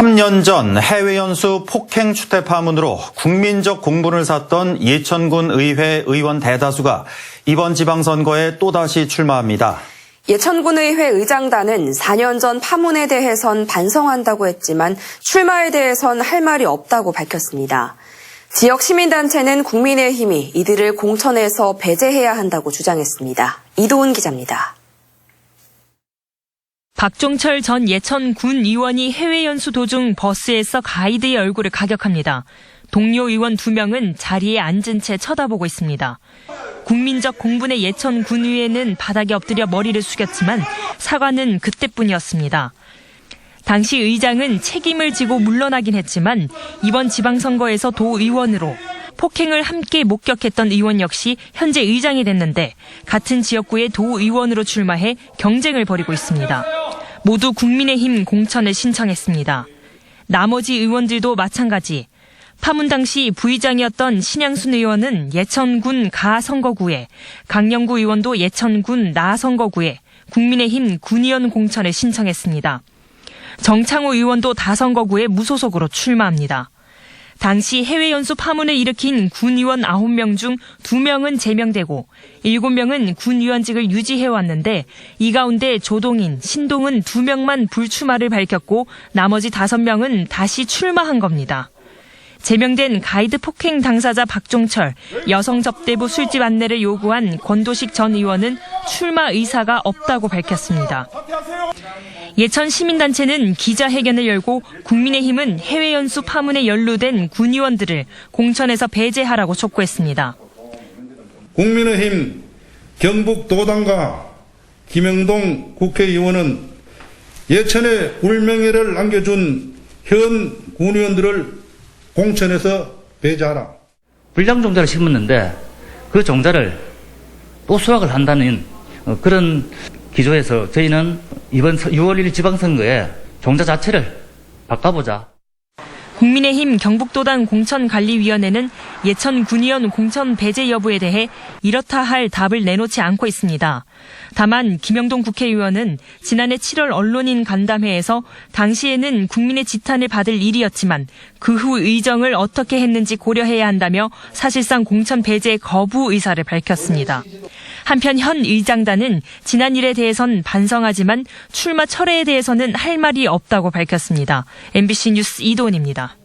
3년 전 해외 연수 폭행 추태 파문으로 국민적 공분을 샀던 예천군 의회 의원 대다수가 이번 지방선거에 또다시 출마합니다. 예천군의회 의장단은 4년 전 파문에 대해선 반성한다고 했지만 출마에 대해선 할 말이 없다고 밝혔습니다. 지역 시민단체는 국민의힘이 이들을 공천에서 배제해야 한다고 주장했습니다. 이도훈 기자입니다. 박종철 전 예천군 의원이 해외 연수 도중 버스에서 가이드의 얼굴을 가격합니다. 동료 의원 2명은 자리에 앉은 채 쳐다보고 있습니다. 국민적 공분의 예천군의회는 바닥에 엎드려 머리를 숙였지만 사과는 그때뿐이었습니다. 당시 의장은 책임을 지고 물러나긴 했지만 이번 지방선거에서 도의원으로 폭행을 함께 목격했던 의원 역시 현재 의장이 됐는데 같은 지역구의 도의원으로 출마해 경쟁을 벌이고 있습니다. 모두 국민의힘 공천을 신청했습니다. 나머지 의원들도 마찬가지. 파문 당시 부의장이었던 신양순 의원은 예천군 가 선거구에, 강영구 의원도 예천군 나 선거구에 국민의힘 군의원 공천을 신청했습니다. 정창호 의원도 다선거구에 무소속으로 출마합니다. 당시 해외 연수 파문을 일으킨 군의원 9명 중 2명은 제명되고 7명은 군의원직을 유지해왔는데 이 가운데 조동인, 신동은 2명만 불출마를 밝혔고 나머지 5명은 다시 출마한 겁니다. 제명된 가이드 폭행 당사자 박종철, 여성 접대부 술집 안내를 요구한 권도식 전 의원은 출마 의사가 없다고 밝혔습니다. 예천 시민단체는 기자회견을 열고 국민의힘은 해외 연수 파문에 연루된 군의원들을 공천에서 배제하라고 촉구했습니다. 국민의힘 경북도당과 김영동 국회의원은 예천에 울명예를 남겨준 현 군의원들을 공천에서 배제하라. 불량 종자를 심었는데 그 종자를 또 수확을 한다는 그런 기조에서 저희는 이번 6월 1일 지방선거에 종자 자체를 바꿔보자. 국민의힘 경북도당 공천관리위원회는 예천 군의원 공천 배제 여부에 대해 이렇다 할 답을 내놓지 않고 있습니다. 다만 김영동 국회의원은 지난해 7월 언론인 간담회에서 당시에는 국민의 지탄을 받을 일이었지만 그 후 의정을 어떻게 했는지 고려해야 한다며 사실상 공천 배제 거부 의사를 밝혔습니다. 한편 현 의장단은 지난 일에 대해선 반성하지만 출마 철회에 대해서는 할 말이 없다고 밝혔습니다. MBC 뉴스 이도훈입니다.